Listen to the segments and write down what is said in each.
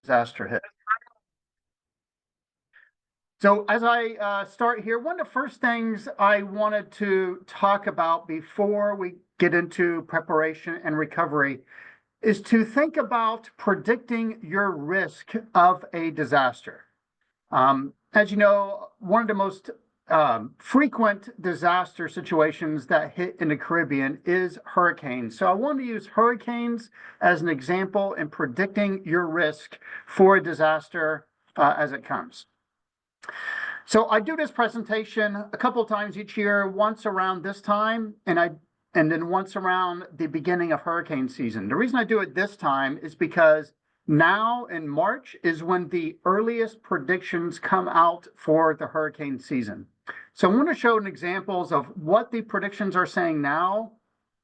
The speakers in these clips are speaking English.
disaster hit. So as I start here, one of the first things I wanted to talk about before we get into preparation and recovery is to think about predicting your risk of a disaster. As you know, one of the most frequent disaster situations that hit in the Caribbean is hurricanes. So I want to use hurricanes as an example in predicting your risk for a disaster as it comes. So I do this presentation a couple of times each year, once around this time, and then once around the beginning of hurricane season. The reason I do it this time is because now in March is when the earliest predictions come out for the hurricane season. So I want to show examples of what the predictions are saying now,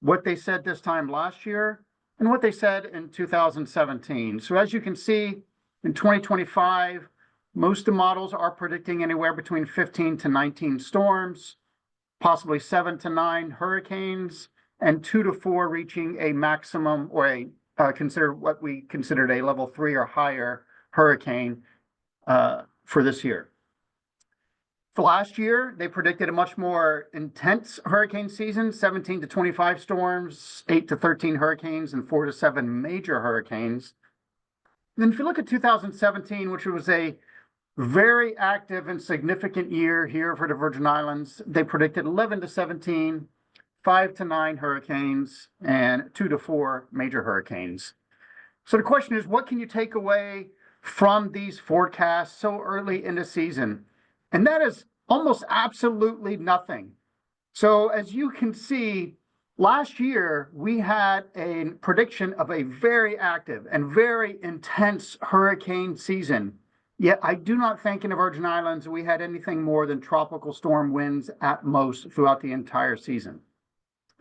what they said this time last year, and what they said in 2017. So as you can see, in 2025, most of the models are predicting anywhere between 15 to 19 storms, possibly 7 to 9 hurricanes, and 2 to 4 reaching a maximum or consider what we considered a level 3 or higher hurricane for this year. For last year, they predicted a much more intense hurricane season, 17 to 25 storms, 8 to 13 hurricanes, and 4 to 7 major hurricanes. And then if you look at 2017, which was a very active and significant year here for the Virgin Islands, they predicted 11 to 17, 5 to 9 hurricanes, and 2 to 4 major hurricanes. So the question is, what can you take away from these forecasts so early in the season? And that is almost absolutely nothing. So as you can see, last year we had a prediction of a very active and very intense hurricane season. Yet I do not think in the Virgin Islands we had anything more than tropical storm winds at most throughout the entire season.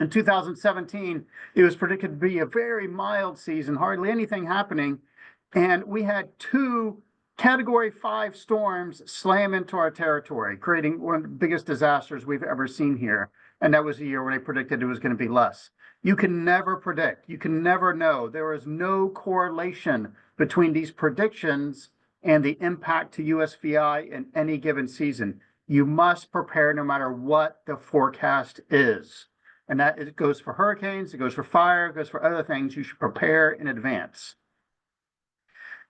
In 2017, it was predicted to be a very mild season, hardly anything happening. And we had 2 Category 5 storms slam into our territory, creating one of the biggest disasters we've ever seen here. And that was the year when they predicted it was going to be less. You can never predict. You can never know. There is no correlation between these predictions and the impact to USVI in any given season. You must prepare no matter what the forecast is. And that it goes for hurricanes, it goes for fire, it goes for other things. You should prepare in advance.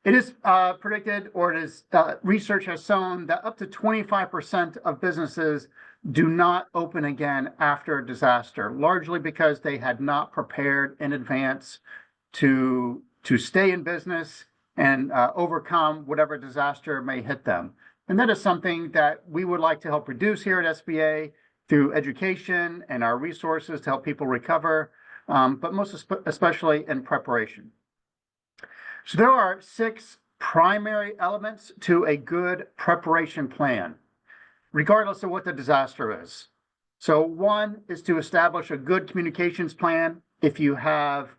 It is predicted, or it is research has shown that up to 25% of businesses do not open again after a disaster, largely because they had not prepared in advance to stay in business and overcome whatever disaster may hit them. And that is something that we would like to help reduce here at SBA through education and our resources to help people recover, but most especially in preparation. So there are 6 primary elements to a good preparation plan, regardless of what the disaster is. So 1 is to establish a good communications plan. If you have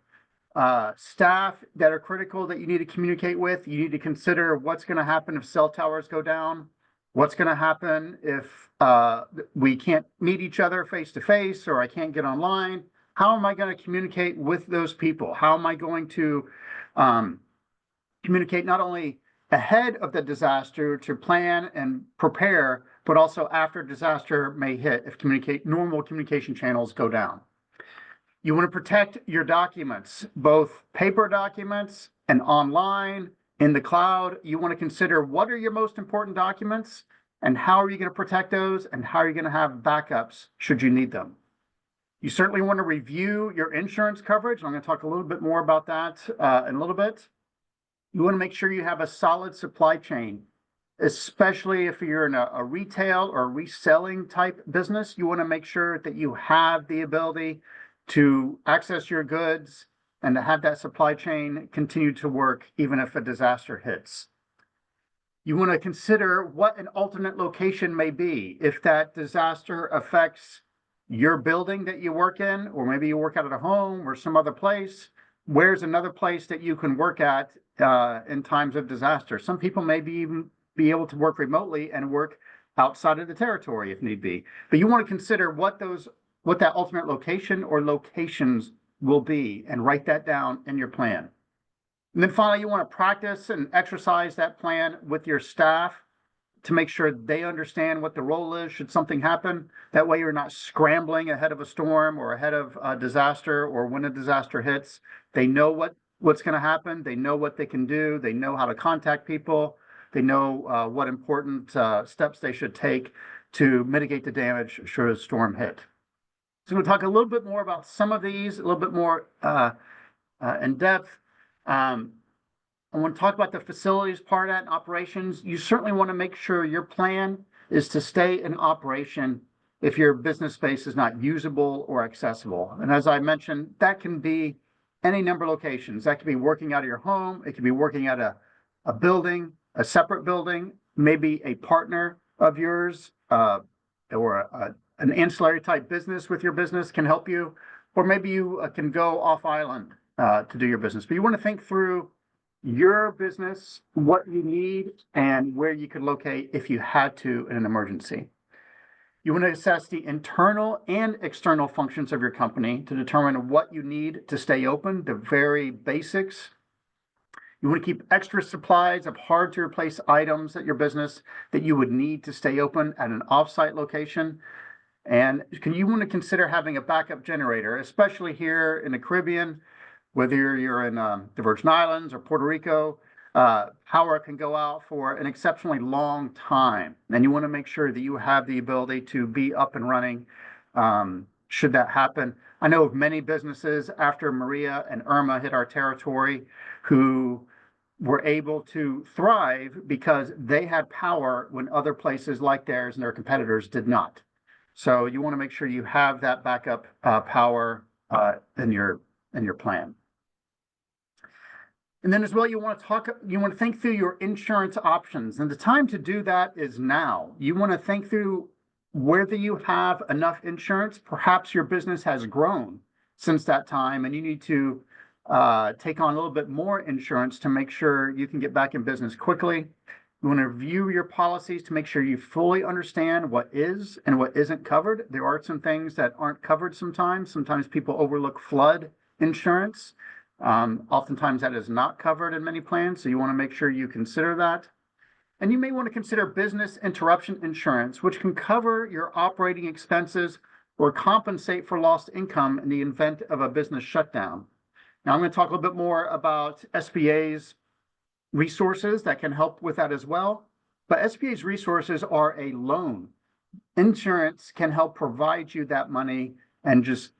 staff that are critical that you need to communicate with, you need to consider what's going to happen if cell towers go down, what's going to happen if we can't meet each other face to face, or I can't get online. How am I going to communicate with those people? How am I going to communicate not only ahead of the disaster to plan and prepare, but also after disaster may hit if normal communication channels go down? You want to protect your documents, both paper documents and online, in the cloud. You want to consider what are your most important documents and how are you going to protect those and how are you going to have backups should you need them. You certainly want to review your insurance coverage. I'm going to talk a little bit more about that in a little bit. You want to make sure you have a solid supply chain, especially if you're in a retail or reselling type business. You want to make sure that you have the ability to access your goods and to have that supply chain continue to work even if a disaster hits. You want to consider what an alternate location may be. If that disaster affects your building that you work in, or maybe you work out at a home or some other place, where's another place that you can work at in times of disaster? Some people may even be able to work remotely and work outside of the territory if need be. But you want to consider what that alternate location or locations will be and write that down in your plan. And then finally, you want to practice and exercise that plan with your staff to make sure they understand what the role is should something happen. That way you're not scrambling ahead of a storm or ahead of a disaster, or when a disaster hits. They know what's going to happen. They know what they can do. They know how to contact people. They know what important steps they should take to mitigate the damage should a storm hit. So we'll talk a little bit more about some of these, a little bit more in depth. I want to talk about the facilities part of that and operations. You certainly want to make sure your plan is to stay in operation if your business space is not usable or accessible. And as I mentioned, that can be any number of locations. That could be working out of your home. It could be working at a building, a separate building, maybe a partner of yours, or an ancillary type business with your business can help you, or maybe you can go off island to do your business. But you want to think through your business, what you need, and where you could locate if you had to in an emergency. You want to assess the internal and external functions of your company to determine what you need to stay open, the very basics. You want to keep extra supplies of hard to replace items at your business that you would need to stay open at an offsite location. And you want to consider having a backup generator, especially here in the Caribbean. Whether you're in the Virgin Islands or Puerto Rico, power can go out for an exceptionally long time. And you want to make sure that you have the ability to be up and running should that happen. I know of many businesses after Maria and Irma hit our territory who were able to thrive because they had power when other places like theirs and their competitors did not. So you want to make sure you have that backup power in your plan. And then as well, you want to think through your insurance options. And the time to do that is now. You want to think through whether you have enough insurance. Perhaps your business has grown since that time, and you need to take on a little bit more insurance to make sure you can get back in business quickly. You want to review your policies to make sure you fully understand what is and what isn't covered. There are some things that aren't covered sometimes. Sometimes people overlook flood insurance. Oftentimes that is not covered in many plans, so you want to make sure you consider that. And you may want to consider business interruption insurance, which can cover your operating expenses or compensate for lost income in the event of a business shutdown. Now I'm going to talk a little bit more about SBA's resources that can help with that as well. But SBA's resources are a loan. Insurance can help provide you that money and just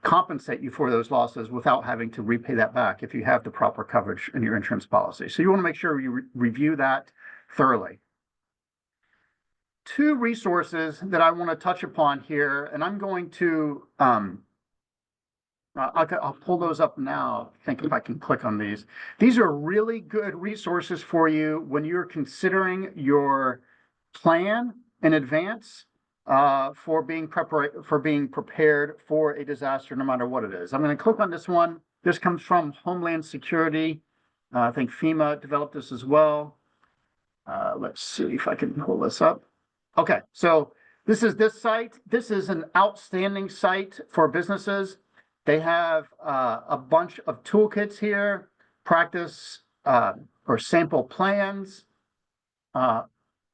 compensate you for those losses without having to repay that back if you have the proper coverage in your insurance policy. So you want to make sure you review that thoroughly. Two resources that I want to touch upon here, and I'm going to, I'll pull those up now. I think if I can click on these. These are really good resources for you when you're considering your plan in advance for being prepared for a disaster, no matter what it is. I'm going to click on this one. This comes from Homeland Security. I think FEMA developed this as well. Let's see if I can pull this up. Okay, so this is this site. This is an outstanding site for businesses. They have a bunch of toolkits here, practice or sample plans,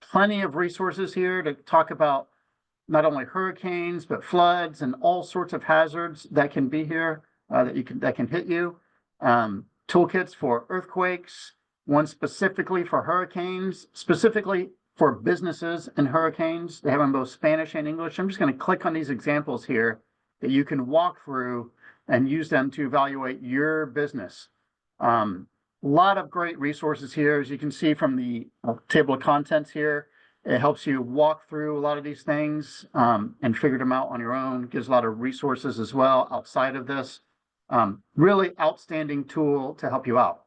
plenty of resources here to talk about not only hurricanes, but floods and all sorts of hazards that can be here that can hit you. Toolkits for earthquakes, one specifically for hurricanes, specifically for businesses and hurricanes. They have them both Spanish and English. I'm just going to click on these examples here that you can walk through and use them to evaluate your business. A lot of great resources here, as you can see from the table of contents here. It helps you walk through a lot of these things and figure them out on your own. Gives a lot of resources as well outside of this. Really outstanding tool to help you out.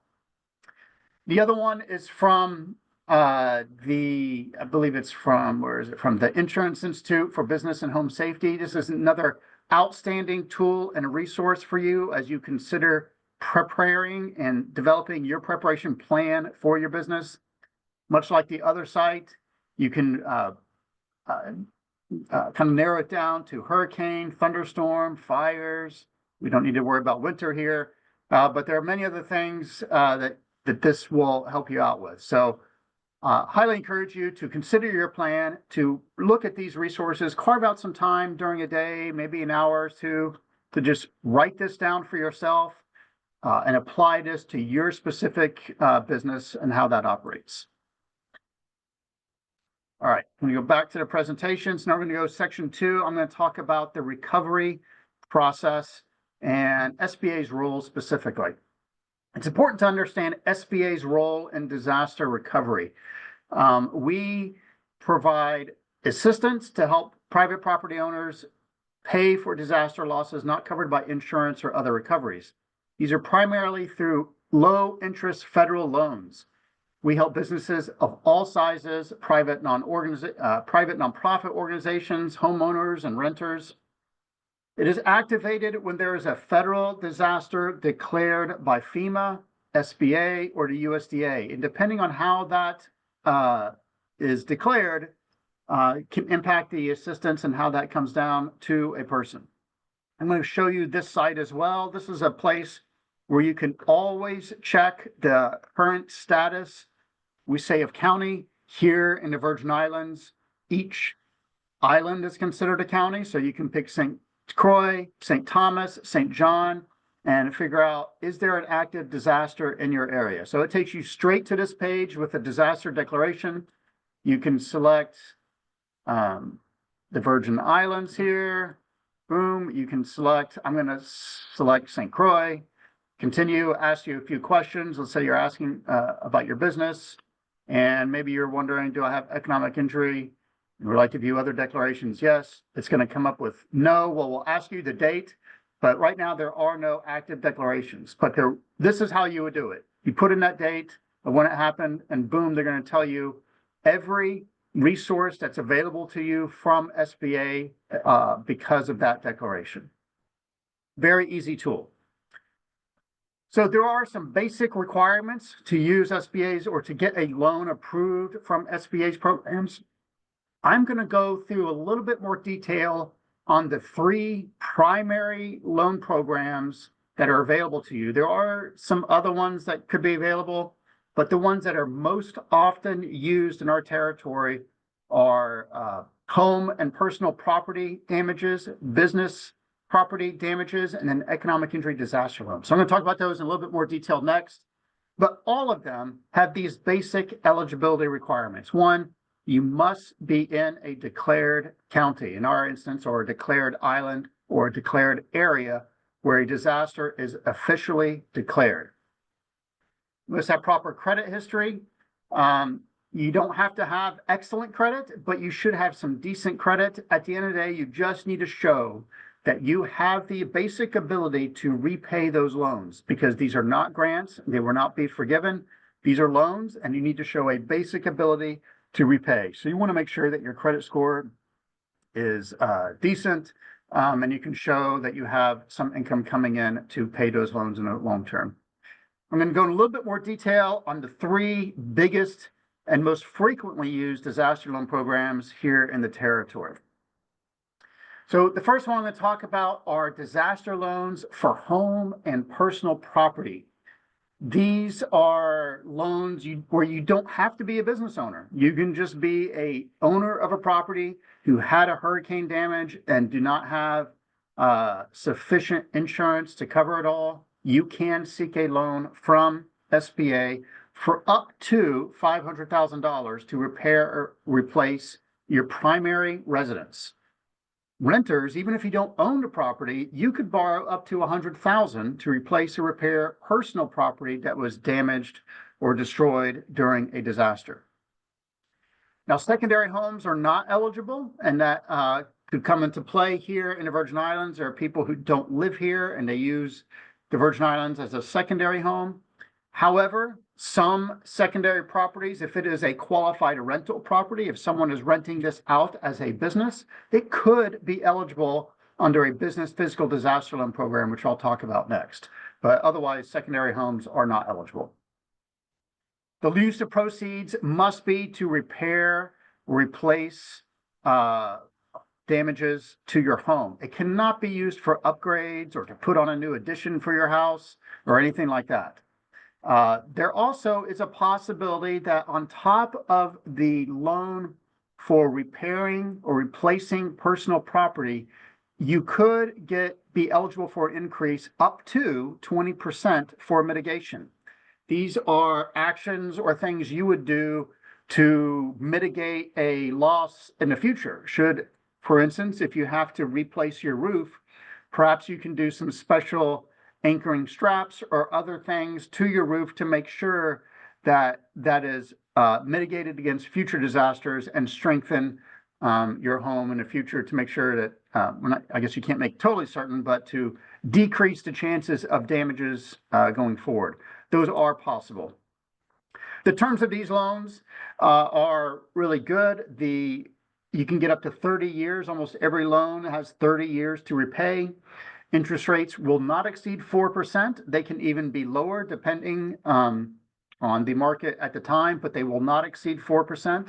The other one is from I believe it's from, where is it from? The Insurance Institute for Business and Home Safety. This is another outstanding tool and a resource for you as you consider preparing and developing your preparation plan for your business. Much like the other site, you can kind of narrow it down to hurricane, thunderstorm, fires. We don't need to worry about winter here. But there are many other things that this will help you out with. So highly encourage you to consider your plan, to look at these resources, carve out some time during a day, maybe an hour or two, to just write this down for yourself and apply this to your specific business and how that operates. All right, I'm going to go back to the presentations. Now we're going to go to section 2. I'm going to talk about the recovery process and SBA's role specifically. It's important to understand SBA's role in disaster recovery. We provide assistance to help private property owners pay for disaster losses not covered by insurance or other recoveries. These are primarily through low interest federal loans. We help businesses of all sizes, private nonprofit organizations, homeowners, and renters. It is activated when there is a federal disaster declared by FEMA, SBA, or the USDA. And depending on how that is declared, can impact the assistance and how that comes down to a person. I'm going to show you this site as well. This is a place where you can always check the current status. We say of county. Here in the Virgin Islands, each island is considered a county. So you can pick St. Croix, St. Thomas, St. John, and figure out, is there an active disaster in your area? So it takes you straight to this page with a disaster declaration. You can select the Virgin Islands here. Boom, you can select, I'm going to select St. Croix. Continue, ask you a few questions. Let's say you're asking about your business, and maybe you're wondering, do I have economic injury? You would like to view other declarations? Yes. It's going to come up with no. Well, we'll ask you the date, but right now there are no active declarations. But this is how you would do it. You put in that date of when it happened, and boom, they're going to tell you every resource that's available to you from SBA because of that declaration. Very easy tool. So there are some basic requirements to use SBA's or to get a loan approved from SBA's programs. I'm going to go through a little bit more detail on the 3 primary loan programs that are available to you. There are some other ones that could be available, but the ones that are most often used in our territory are home and personal property damages, business property damages, and an economic injury disaster loan. So I'm going to talk about those in a little bit more detail next, but all of them have these basic eligibility requirements. 1, you must be in a declared county, in our instance, or a declared island or a declared area where a disaster is officially declared. You must have proper credit history. You don't have to have excellent credit, but you should have some decent credit. At the end of the day, you just need to show that you have the basic ability to repay those loans, because these are not grants. They will not be forgiven. These are loans, and you need to show a basic ability to repay. So you want to make sure that your credit score is decent, and you can show that you have some income coming in to pay those loans in the long term. I'm going to go in a little bit more detail on the 3 biggest and most frequently used disaster loan programs here in the territory. So the first one I'm going to talk about are disaster loans for home and personal property. These are loans where you don't have to be a business owner. You can just be a owner of a property who had a hurricane damage and do not have sufficient insurance to cover it all. You can seek a loan from SBA for up to $500,000 to repair or replace your primary residence. Renters, even if you don't own the property, you could borrow up to $100,000 to replace or repair personal property that was damaged or destroyed during a disaster. Now, secondary homes are not eligible, and that could come into play here in the Virgin Islands. There are people who don't live here and they use the Virgin Islands as a secondary home. However, some secondary properties, if it is a qualified rental property, if someone is renting this out as a business, it could be eligible under a business physical disaster loan program, which I'll talk about next. But otherwise, secondary homes are not eligible. The use of proceeds must be to repair, replace damages to your home. It cannot be used for upgrades or to put on a new addition for your house or anything like that. There also is a possibility that on top of the loan for repairing or replacing personal property, you could be eligible for an increase up to 20% for mitigation. These are actions or things you would do to mitigate a loss in the future. Should, for instance, if you have to replace your roof, perhaps you can do some special anchoring straps or other things to your roof to make sure that that is mitigated against future disasters and strengthen your home in the future to make sure that, I guess you can't make totally certain, but to decrease the chances of damages going forward. Those are possible. The terms of these loans are really good. You can get up to 30 years. Almost every loan has 30 years to repay. Interest rates will not exceed 4%. They can even be lower depending on the market at the time, but they will not exceed 4%.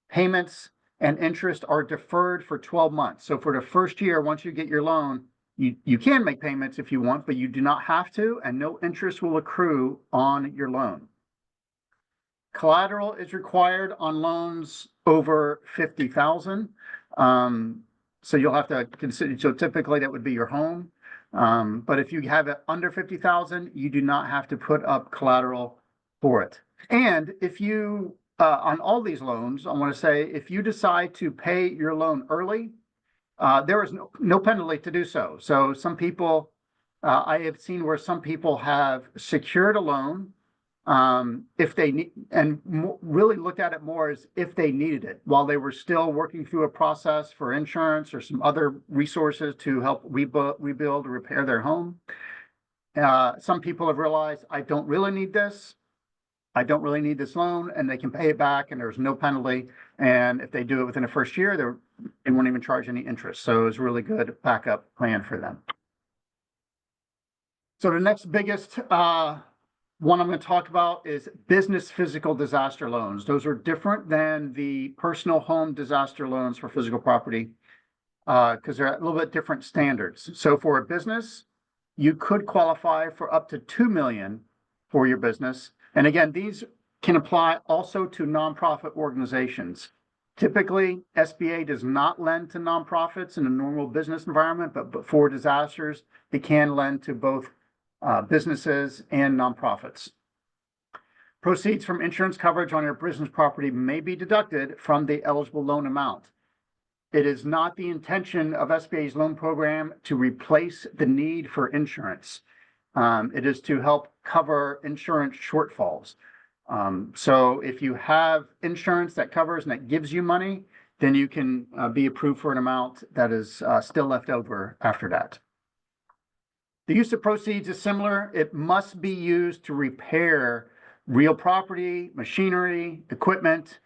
Payments and interest are deferred for 12 months. So for the first year, once you get your loan, you can make payments if you want, but you do not have to, and no interest will accrue on your loan. Collateral is required on loans over 50,000. So you'll have to consider, so typically that would be your home. But if you have it under 50,000, you do not have to put up collateral for it. And if you, on all these loans, I want to say, if you decide to pay your loan early, there is no penalty to do so. So some people, I have seen where some people have secured a loan if they need, and really looked at it more as if they needed it while they were still working through a process for insurance or some other resources to help rebuild or repair their home. Some people have realized, I don't really need this. I don't really need this loan, and they can pay it back and there's no penalty. And if they do it within the first year, they won't even charge any interest. So it's a really good backup plan for them. So the next biggest one I'm going to talk about is business physical disaster loans. Those are different than the personal home disaster loans for physical property because they're a little bit different standards. So for a business, you could qualify for up to $2 million for your business. And again, these can apply also to nonprofit organizations. Typically, SBA does not lend to nonprofits in a normal business environment, but for disasters, it can lend to both businesses and nonprofits. Proceeds from insurance coverage on your business property may be deducted from the eligible loan amount. It is not the intention of SBA's loan program to replace the need for insurance. It is to help cover insurance shortfalls. So if you have insurance that covers and that gives you money, then you can be approved for an amount that is still left over after that. The use of proceeds is similar. It must be used to repair real property, machinery, equipment,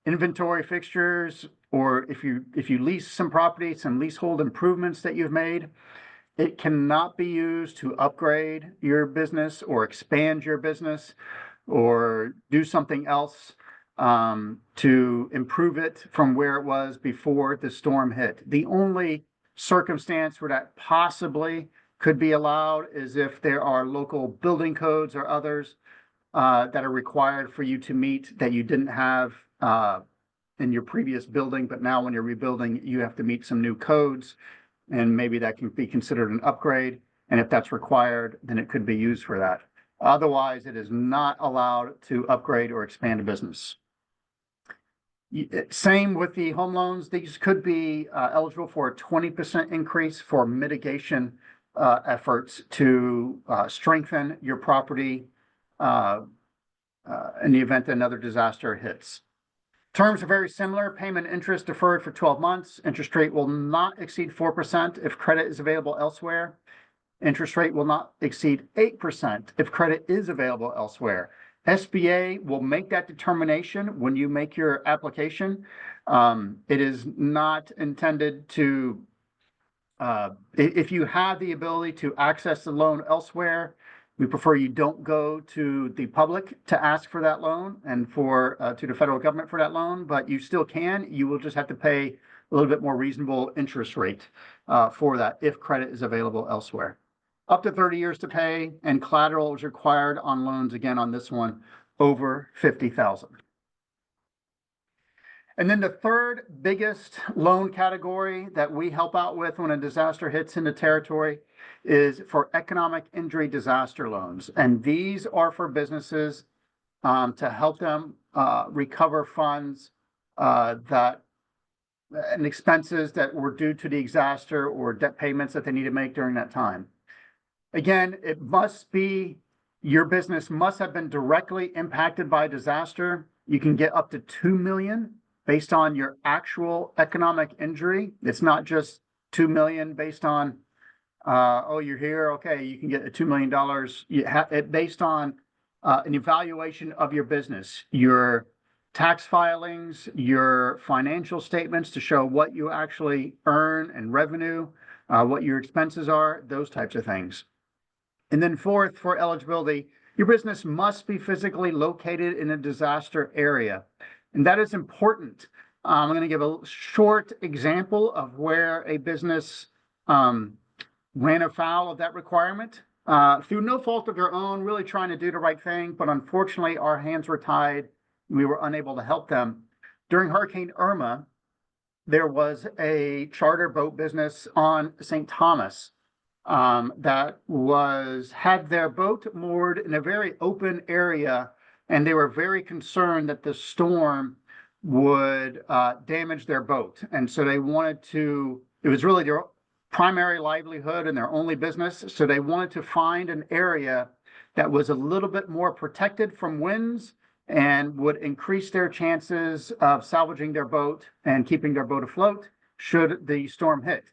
inventory fixtures, or if you lease some property, some leasehold improvements that you've made. It cannot be used to upgrade your business or expand your business or do something else to improve it from where it was before the storm hit. The only circumstance where that possibly could be allowed is if there are local building codes or others that are required for you to meet that you didn't have in your previous building, but now when you're rebuilding, you have to meet some new codes, and maybe that can be considered an upgrade. And if that's required, then it could be used for that. Otherwise, it is not allowed to upgrade or expand a business. Same with the home loans. These could be eligible for a 20% increase for mitigation efforts to strengthen your property in the event that another disaster hits. Terms are very similar. Payment interest deferred for 12 months. Interest rate will not exceed 4% if credit is available elsewhere. Interest rate will not exceed 8% if credit is available elsewhere. SBA will make that determination when you make your application. It is not intended to if you have the ability to access the loan elsewhere, we prefer you don't go to the public to ask for that loan and to the federal government for that loan, but you still can. You will just have to pay a little bit more reasonable interest rate for that if credit is available elsewhere. Up to 30 years to pay, and collateral is required on loans, again, on this one, over $50,000. And then the third biggest loan category that we help out with when a disaster hits into territory is for economic injury disaster loans. And these are for businesses to help them recover funds and expenses that were due to the disaster or debt payments that they need to make during that time. Again, it must be, your business must have been directly impacted by disaster. You can get up to $2 million based on your actual economic injury. It's not just $2 million based on, oh, you're here, okay, you can get a $2 million. Based on an evaluation of your business, your tax filings, your financial statements to show what you actually earn and revenue, what your expenses are, those types of things. And then fourth, for eligibility, your business must be physically located in a disaster area. And that is important. I'm going to give a short example of where a business ran afoul of that requirement through no fault of their own, really trying to do the right thing. But unfortunately, our hands were tied. We were unable to help them. During Hurricane Irma, there was a charter boat business on St. Thomas that had their boat moored in a very open area, and they were very concerned that the storm would damage their boat. And so they wanted to, it was really their primary livelihood and their only business. So they wanted to find an area that was a little bit more protected from winds and would increase their chances of salvaging their boat and keeping their boat afloat should the storm hit.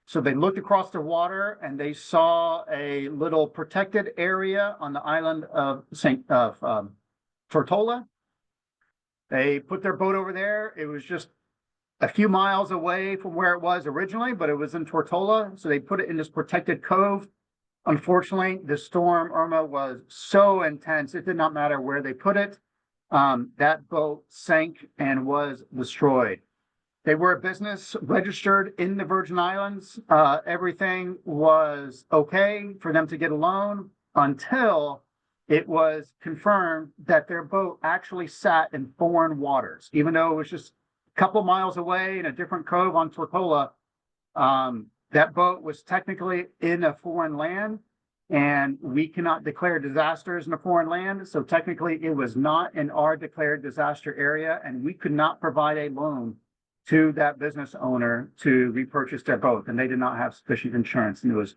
So they looked across the water and they saw a little protected area on the island of Tortola. They put their boat over there. It was just a few miles away from where it was originally, but it was in Tortola. So they put it in this protected cove. Unfortunately, the storm Irma was so intense, it did not matter where they put it. That boat sank and was destroyed. They were a business registered in the Virgin Islands. Everything was okay for them to get a loan until it was confirmed that their boat actually sat in foreign waters, even though it was just a couple miles away in a different cove on Tortola. That boat was technically in a foreign land, and we cannot declare disasters in a foreign land. So technically it was not in our declared disaster area, and we could not provide a loan to that business owner to repurchase their boat, and they did not have sufficient insurance. And it was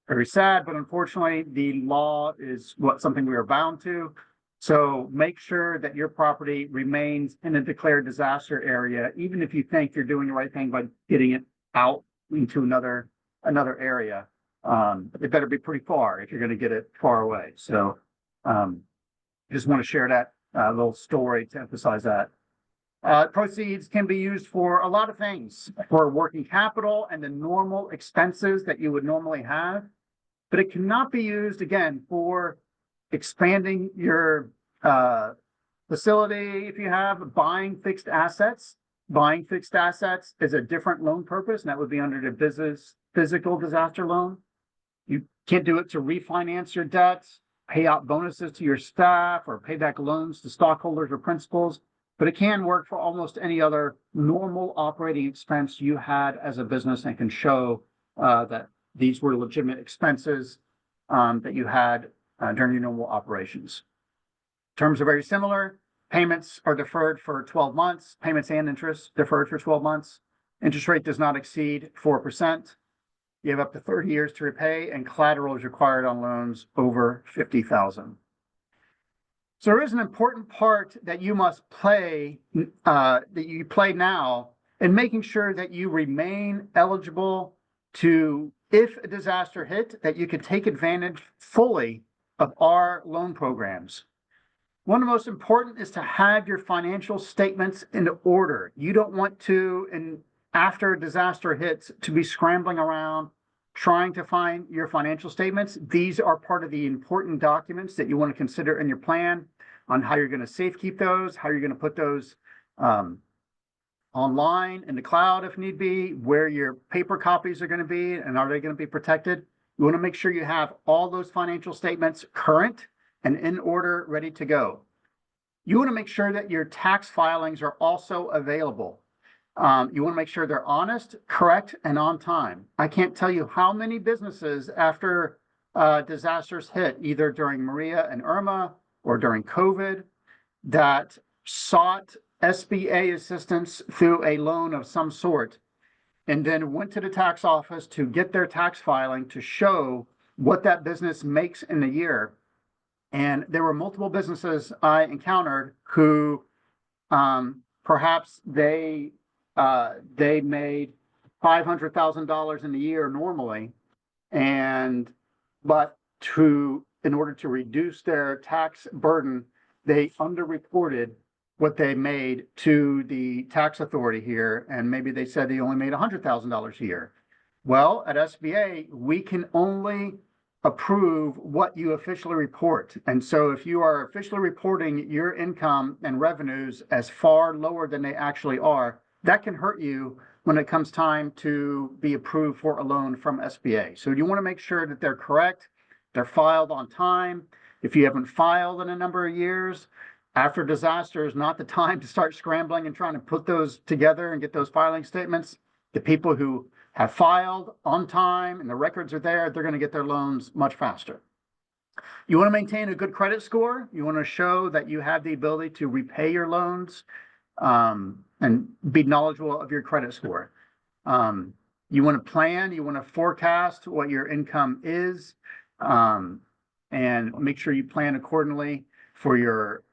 very sad, but unfortunately the law is something we are bound to. So make sure that your property remains in a declared disaster area, even if you think you're doing the right thing by getting it out into another area. It better be pretty far if you're going to get it far away. So just want to share that little story to emphasize that. Proceeds can be used for a lot of things, for working capital and the normal expenses that you would normally have, but it cannot be used, again, for expanding your facility. If you have buying fixed assets, buying fixed assets is a different loan purpose, and that would be under the business physical disaster loan. You can't do it to refinance your debts, pay out bonuses to your staff, or pay back loans to stockholders or principals. But it can work for almost any other normal operating expense you had as a business, and can show that these were legitimate expenses that you had during your normal operations. Terms are very similar. Payments are deferred for 12 months. Payments and interest deferred for 12 months. Interest rate does not exceed 4%. You have up to 30 years to repay, and collateral is required on loans over $50,000. So there is an important part that you must play, that you play now, in making sure that you remain eligible to, if a disaster hit, that you can take advantage fully of our loan programs. One of the most important is to have your financial statements in order. You don't want to, after a disaster hits, to be scrambling around trying to find your financial statements. These are part of the important documents that you want to consider in your plan on how you're going to safekeep those, how you're going to put those online, in the cloud if need be, where your paper copies are going to be, and are they going to be protected. You want to make sure you have all those financial statements current and in order, ready to go. You want to make sure that your tax filings are also available. You want to make sure they're honest, correct, and on time. I can't tell you how many businesses after disasters hit, either during Maria and Irma or during COVID, that sought SBA assistance through a loan of some sort and then went to the tax office to get their tax filing to show what that business makes in a year. And there were multiple businesses I encountered who perhaps they made $500,000 in a year normally, but in order to reduce their tax burden, they underreported what they made to the tax authority here, and maybe they said they only made $100,000 a year. Well, at SBA, we can only approve what you officially report. And so if you are officially reporting your income and revenues as far lower than they actually are, that can hurt you when it comes time to be approved for a loan from SBA. So you want to make sure that they're correct, they're filed on time. If you haven't filed in a number of years, after disaster is not the time to start scrambling and trying to put those together and get those filing statements. The people who have filed on time and the records are there, they're going to get their loans much faster. You want to maintain a good credit score. You want to show that you have the ability to repay your loans and be knowledgeable of your credit score. You want to plan, you want to forecast what your income is, and make sure you plan accordingly for your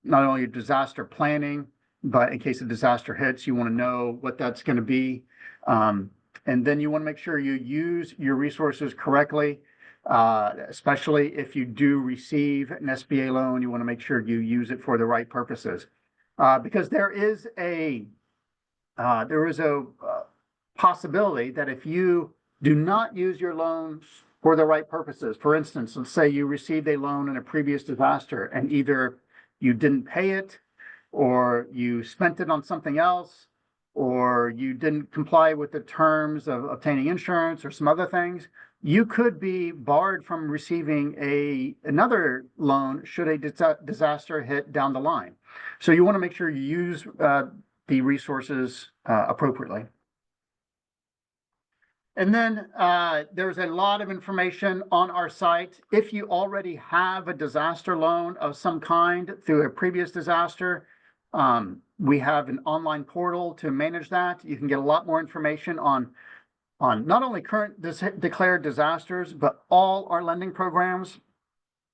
not only your disaster planning, but in case a disaster hits, you want to know what that's going to be. And then you want to make sure you use your resources correctly, especially if you do receive an SBA loan. You want to make sure you use it for the right purposes, because there is a possibility that if you do not use your loans for the right purposes, for instance, let's say you received a loan in a previous disaster and either you didn't pay it, or you spent it on something else, or you didn't comply with the terms of obtaining insurance or some other things, you could be barred from receiving another loan should a disaster hit down the line. So you want to make sure you use the resources appropriately. And then there's a lot of information on our site. If you already have a disaster loan of some kind through a previous disaster, we have an online portal to manage that. You can get a lot more information on not only current declared disasters, but all our lending programs.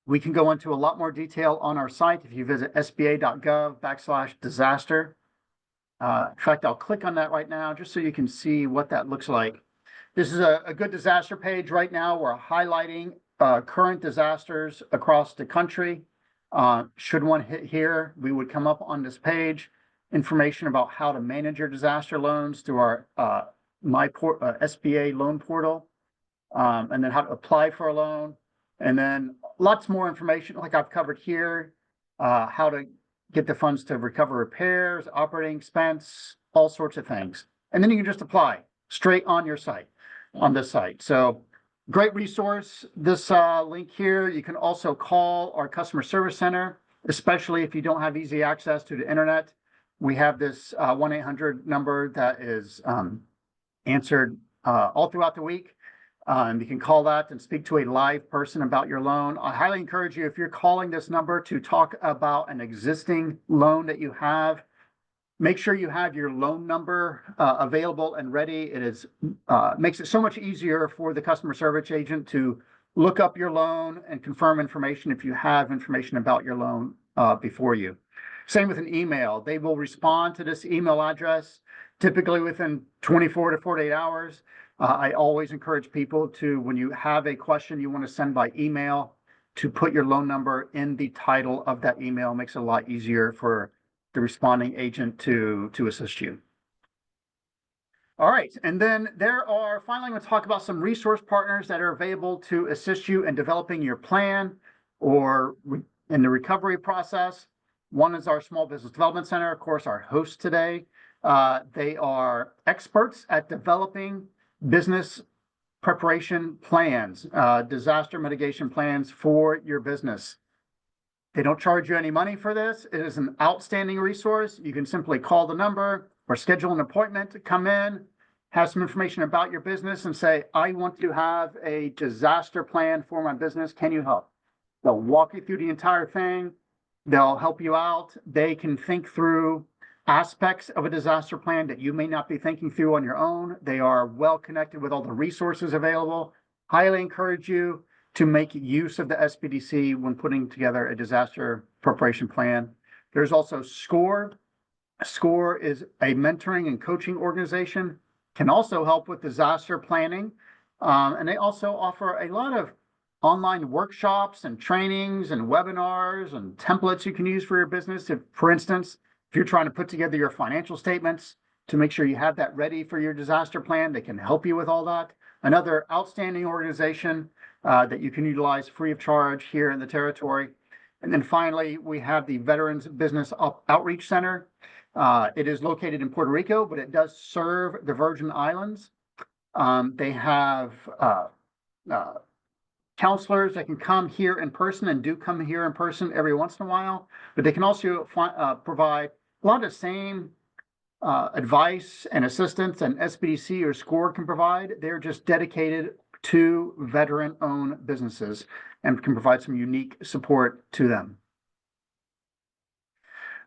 We can go into a lot more detail on our site if you visit sba.gov/disaster. In fact, I'll click on that right now just so you can see what that looks like. This is a good disaster page right now. We're highlighting current disasters across the country. Should one hit here, we would come up on this page. Information about how to manage your disaster loans through our SBA loan portal, and then how to apply for a loan. And then lots more information like I've covered here, how to get the funds to recover repairs, operating expense, all sorts of things. And then you can just apply straight on your site, on this site. So great resource, this link here. You can also call our customer service center, especially if you don't have easy access to the internet. We have this 1-800 number that is answered all throughout the week. You can call that and speak to a live person about your loan. I highly encourage you, if you're calling this number to talk about an existing loan that you have, make sure you have your loan number available and ready. It is makes it so much easier for the customer service agent to look up your loan and confirm information if you have information about your loan before you. Same with an email. They will respond to this email address typically within 24 to 48 hours. I always encourage people to, when you have a question you want to send by email, to put your loan number in the title of that email. It makes it a lot easier for the responding agent to assist you. All right, and then finally, I'm going to talk about some resource partners that are available to assist you in developing your plan or in the recovery process. One is our Small Business Development Center, of course, our host today. They are experts at developing business preparation plans, disaster mitigation plans for your business. They don't charge you any money for this. It is an outstanding resource. You can simply call the number or schedule an appointment to come in, have some information about your business, and say, I want to have a disaster plan for my business. Can you help? They'll walk you through the entire thing. They'll help you out. They can think through aspects of a disaster plan that you may not be thinking through on your own. They are well connected with all the resources available. Highly encourage you to make use of the SBDC when putting together a disaster preparation plan. There's also SCORE. SCORE is a mentoring and coaching organization, can also help with disaster planning. And they also offer a lot of online workshops and trainings and webinars and templates you can use for your business. If, for instance, if you're trying to put together your financial statements to make sure you have that ready for your disaster plan, they can help you with all that. Another outstanding organization that you can utilize free of charge here in the territory. And then finally, we have the Veterans Business Outreach Center. It is located in Puerto Rico, but it does serve the Virgin Islands. They have counselors that can come here in person and do come here in person every once in a while, but they can also provide a lot of the same advice and assistance and SBDC or SCORE can provide. They're just dedicated to veteran-owned businesses and can provide some unique support to them.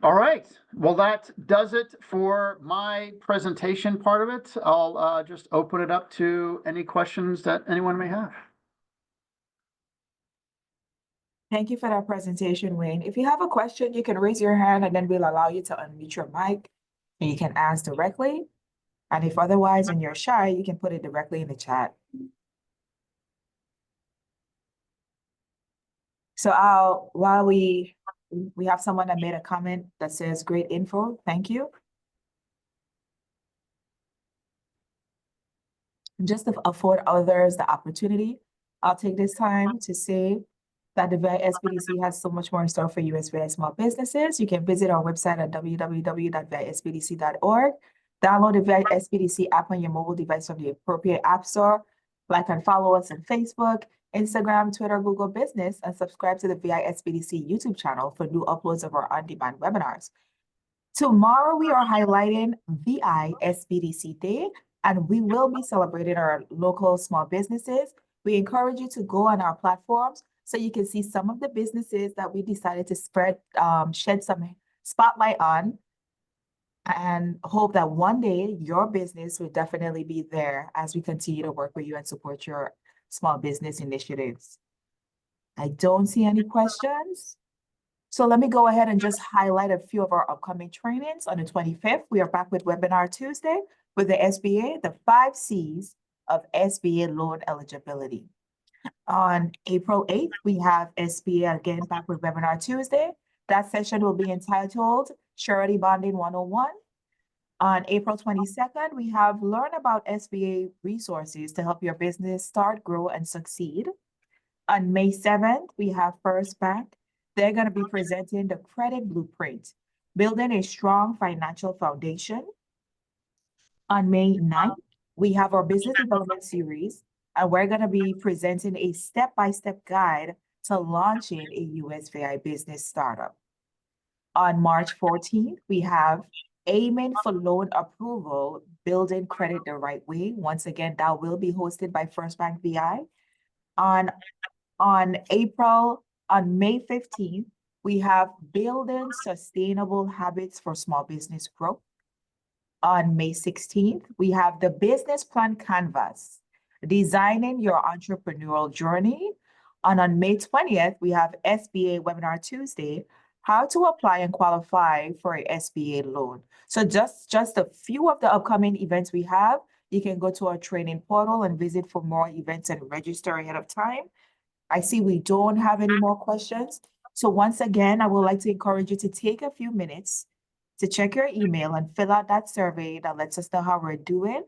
All right, well, that does it for my presentation part of it. I'll just open it up to any questions that anyone may have. Thank you for that presentation, Wayne. If you have a question, you can raise your hand and then we'll allow you to unmute your mic and you can ask directly. And if otherwise, when you're shy, you can put it directly in the chat. So while we have someone that made a comment that says great info, thank you. Just to afford others the opportunity, I'll take this time to say that the VI SBDC has so much more in store for you as VI small businesses. You can visit our website at www.visbdc.org. Download the VI SBDC app on your mobile device from the appropriate app store. Like and follow us on Facebook, Instagram, Twitter, Google Business, and subscribe to the VI SBDC YouTube channel for new uploads of our on-demand webinars. Tomorrow, we are highlighting VI SBDC Day, and we will be celebrating our local small businesses. We encourage you to go on our platforms so you can see some of the businesses that we decided to shed some spotlight on, and hope that one day your business will definitely be there as we continue to work with you and support your small business initiatives. I don't see any questions. So let me go ahead and just highlight a few of our upcoming trainings. On the 25th, we are back with Webinar Tuesday with the SBA, the 5 C's of SBA loan eligibility. On April 8th, we have SBA again back with Webinar Tuesday. That session will be entitled Surety Bonding 101. On April 22nd, we have Learn About SBA Resources to help your business start, grow, and succeed. On May 7th, we have First Bank. They're going to be presenting the Credit Blueprint, Building a Strong Financial Foundation. On May 9th, we have our Business Development Series, and we're going to be presenting a step-by-step guide to launching a USVI business startup. On March 14th, we have Aiming for Loan Approval, Building Credit the Right Way. Once again, that will be hosted by First Bank VI. On May 15th, we have Building Sustainable Habits for Small Business Growth. On May 16th, we have the Business Plan Canvas, Designing Your Entrepreneurial Journey. And on May 20th, we have SBA Webinar Tuesday, How to Apply and Qualify for an SBA Loan. So just a few of the upcoming events we have. You can go to our training portal and visit for more events and register ahead of time. I see we don't have any more questions. So once again, I would like to encourage you to take a few minutes to check your email and fill out that survey that lets us know how we're doing.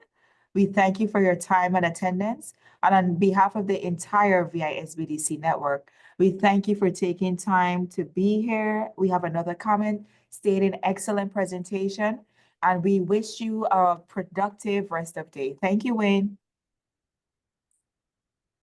We thank you for your time and attendance. And on behalf of the entire VISBDC network, we thank you for taking time to be here. We have another comment stating excellent presentation, and we wish you a productive rest of day. Thank you, Wayne.